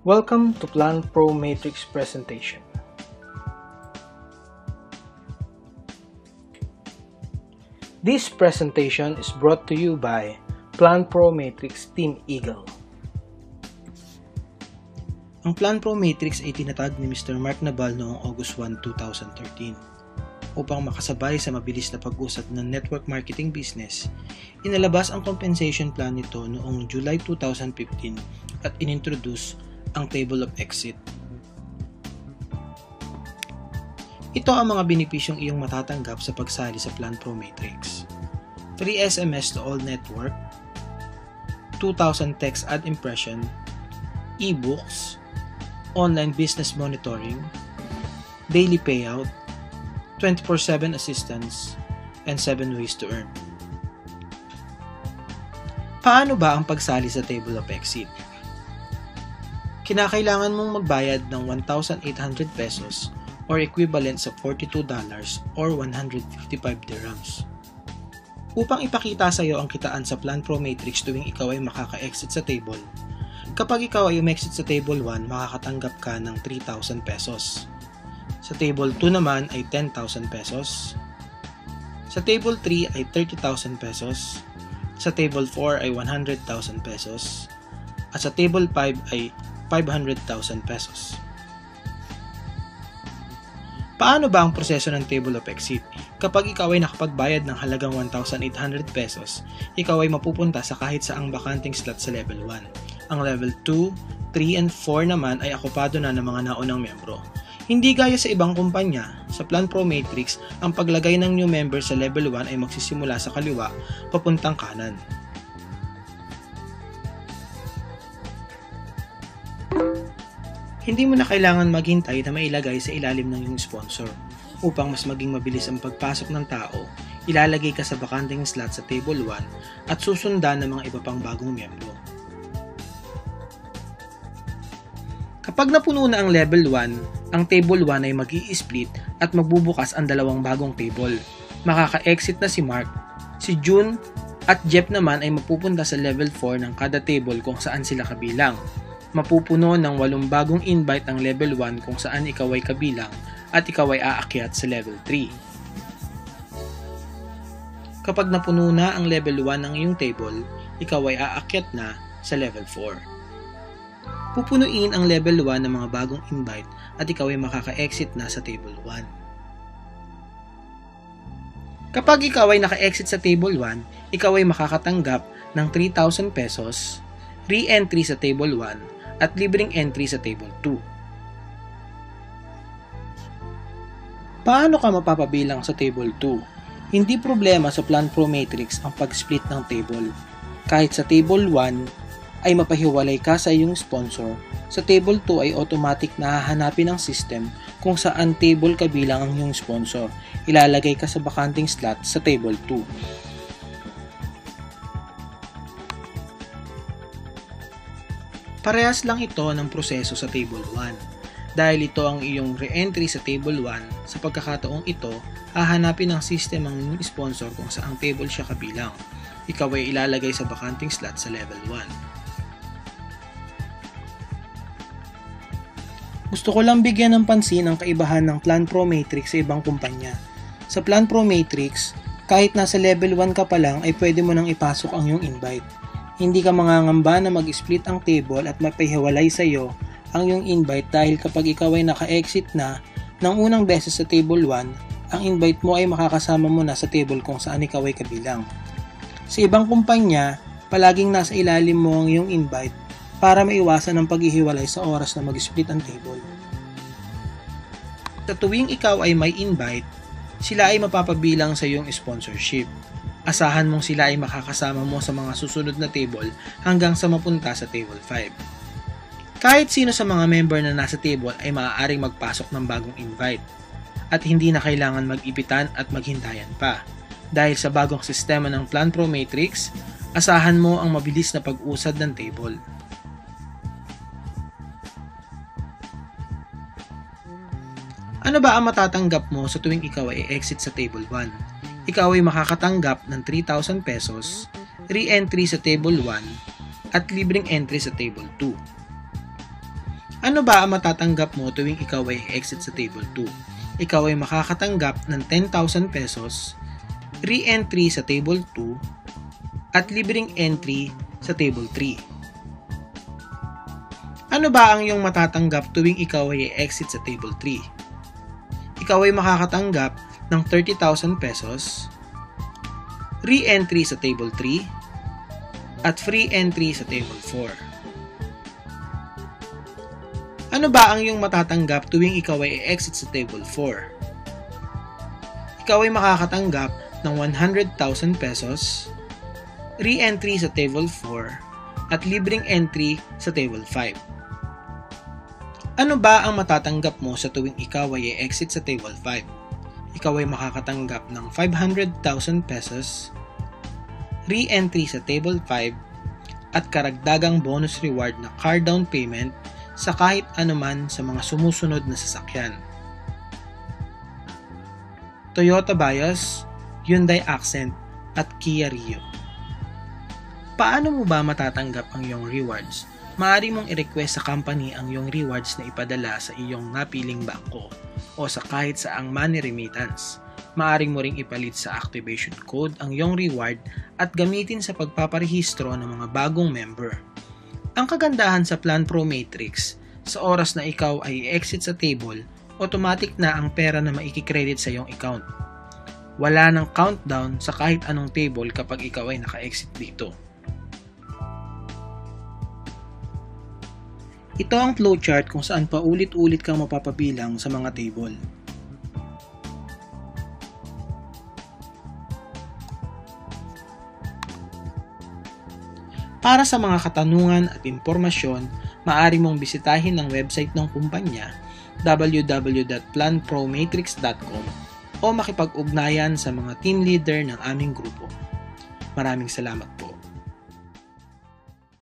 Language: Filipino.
Welcome to Plan Pro Matrix presentation. This presentation is brought to you by Plan Pro Matrix Team Eagle. Ang Plan Pro Matrix ay tinatag ni Mr. Mark Nabal noong August 1, 2013. Upang makasabay sa mabilis na pag-usad ng network marketing business, inalabas ang compensation plan nito noong July 2015 at inintroduce ang Table of Exit. Ito ang mga benepisyong iyong matatanggap sa pagsali sa Plan Pro Matrix. 3 SMS to all network, 2,000 text ad impression, e-books, online business monitoring, daily payout, 24/7 assistance, and 7 ways to earn. Paano ba ang pagsali sa Table of Exit? Kinakailangan mong magbayad ng 1,800 pesos or equivalent sa $42 or 155 dirhams. Upang ipakita sa iyo ang kitaan sa Plan Pro Matrix tuwing ikaw ay makaka-exit sa table. Kapag ikaw ay umexit sa Table 1, makakatanggap ka ng 3,000 pesos. Sa Table 2 naman ay 10,000 pesos. Sa Table 3 ay 30,000 pesos. Sa Table 4 ay 100,000 pesos. At sa Table 5 ay 500,000 pesos. Paano ba ang proseso ng Table of Exit? Kapag ikaw ay nakapagbayad ng halagang 1,800 pesos, ikaw ay mapupunta sa kahit saang bakanting slot sa Level 1. Ang Level 2, 3, and 4 naman ay okupado na ng mga naunang membro. Hindi gaya sa ibang kumpanya, sa Plan Pro Matrix, ang paglagay ng new member sa Level 1 ay magsisimula sa kaliwa, papuntang kanan. Hindi mo na kailangan maghintay na mailagay sa ilalim ng iyong sponsor. Upang mas maging mabilis ang pagpasok ng tao, ilalagay ka sa bakanting slot sa Table 1 at susundan ng mga iba pang bagong miyembro. Kapag napuno na ang Level 1, ang Table 1 ay mag-i-split at magbubukas ang dalawang bagong table. Makaka-exit na si Mark, si June at Jeff naman ay mapupunta sa Level 4 ng kada table kung saan sila kabilang. Mapupuno ng 8 bagong invite ang Level 1 kung saan ikaw ay kabilang at ikaw ay aakyat sa Level 3. Kapag napuno na ang Level 1 ng iyong table, ikaw ay aakyat na sa Level 4. Pupunuin ang Level 1 ng mga bagong invite at ikaw ay makaka-exit na sa Table 1. Kapag ikaw ay naka-exit sa Table 1, ikaw ay makakatanggap ng 3,000 pesos, re-entry sa Table 1, at libreng entry sa Table 2. Paano ka mapapabilang sa Table 2? Hindi problema sa Plan Pro Matrix ang pag-split ng table. Kahit sa Table 1, ay mapahiwalay ka sa iyong sponsor, sa Table 2 ay automatic na hahanapin ng system kung saan table kabilang ang iyong sponsor. Ilalagay ka sa bakanting slot sa Table 2. Parehas lang ito ng proseso sa Table 1. Dahil ito ang iyong re-entry sa Table 1, sa pagkakataong ito, hahanapin ng system ang iyong sponsor kung saang table siya kabilang. Ikaw ay ilalagay sa bakanting slot sa Level 1. Gusto ko lang bigyan ng pansin ang kaibahan ng Plan Pro Matrix sa ibang kumpanya. Sa Plan Pro Matrix, kahit nasa Level 1 ka pa lang ay pwede mo nang ipasok ang iyong invite. Hindi ka mangangamba na mag-split ang table at mapahiwalay sa iyo ang iyong invite dahil kapag ikaw ay naka-exit na ng unang beses sa Table 1, ang invite mo ay makakasama mo na sa table kung saan ikaw ay kabilang. Sa ibang kumpanya, palaging nasa ilalim mo ang iyong invite para maiwasan ang paghihiwalay sa oras na mag-split ang table. Sa tuwing ikaw ay may invite, sila ay mapapabilang sa iyong sponsorship. Asahan mong sila ay makakasama mo sa mga susunod na table hanggang sa mapunta sa Table 5. Kahit sino sa mga member na nasa table ay maaaring magpasok ng bagong invite at hindi na kailangan mag-ipitan at maghintayan pa. Dahil sa bagong sistema ng Plan Pro Matrix, asahan mo ang mabilis na pag-usad ng table. Ano ba ang matatanggap mo sa tuwing ikaw ay exit sa Table 1? Ikaw ay makakatanggap ng 3,000 pesos, re-entry sa Table 1, at libreng entry sa Table 2. Ano ba ang matatanggap mo tuwing ikaw ay exit sa Table 2? Ikaw ay makakatanggap ng 10,000 pesos, re-entry sa Table 2, at libreng entry sa Table 3. Ano ba ang iyong matatanggap tuwing ikaw ay exit sa Table 3? Ikaw ay makakatanggap ng 30,000 pesos, re-entry sa Table 3, at free entry sa Table 4. Ano ba ang iyong matatanggap tuwing ikaw ay exit sa Table 4? Ikaw ay makakatanggap ng 100,000 pesos, re-entry sa Table 4, at libreng entry sa Table 5. Ano ba ang matatanggap mo sa tuwing ikaw ay exit sa Table 5? Ikaw ay makakatanggap ng 500,000 pesos, re-entry sa Table 5, at karagdagang bonus reward na car down payment sa kahit anuman sa mga sumusunod na sasakyan. Toyota Vios, Hyundai Accent, at Kia Rio. Paano mo ba matatanggap ang iyong rewards? Maaari mong i-request sa company ang iyong rewards na ipadala sa iyong napiling bangko o sa kahit saang money remittance. Maaari mo ring ipalit sa activation code ang iyong reward at gamitin sa pagpaparehistro ng mga bagong member. Ang kagandahan sa Plan Pro Matrix, sa oras na ikaw ay exit sa table, automatic na ang pera na maikikredit sa iyong account. Wala nang countdown sa kahit anong table kapag ikaw ay naka-exit dito. Ito ang flowchart kung saan paulit-ulit kang mapapabilang sa mga table. Para sa mga katanungan at impormasyon, maaari mong bisitahin ang website ng kumpanya www.planpromatrix.com o makipag-ugnayan sa mga team leader ng aming grupo. Maraming salamat po.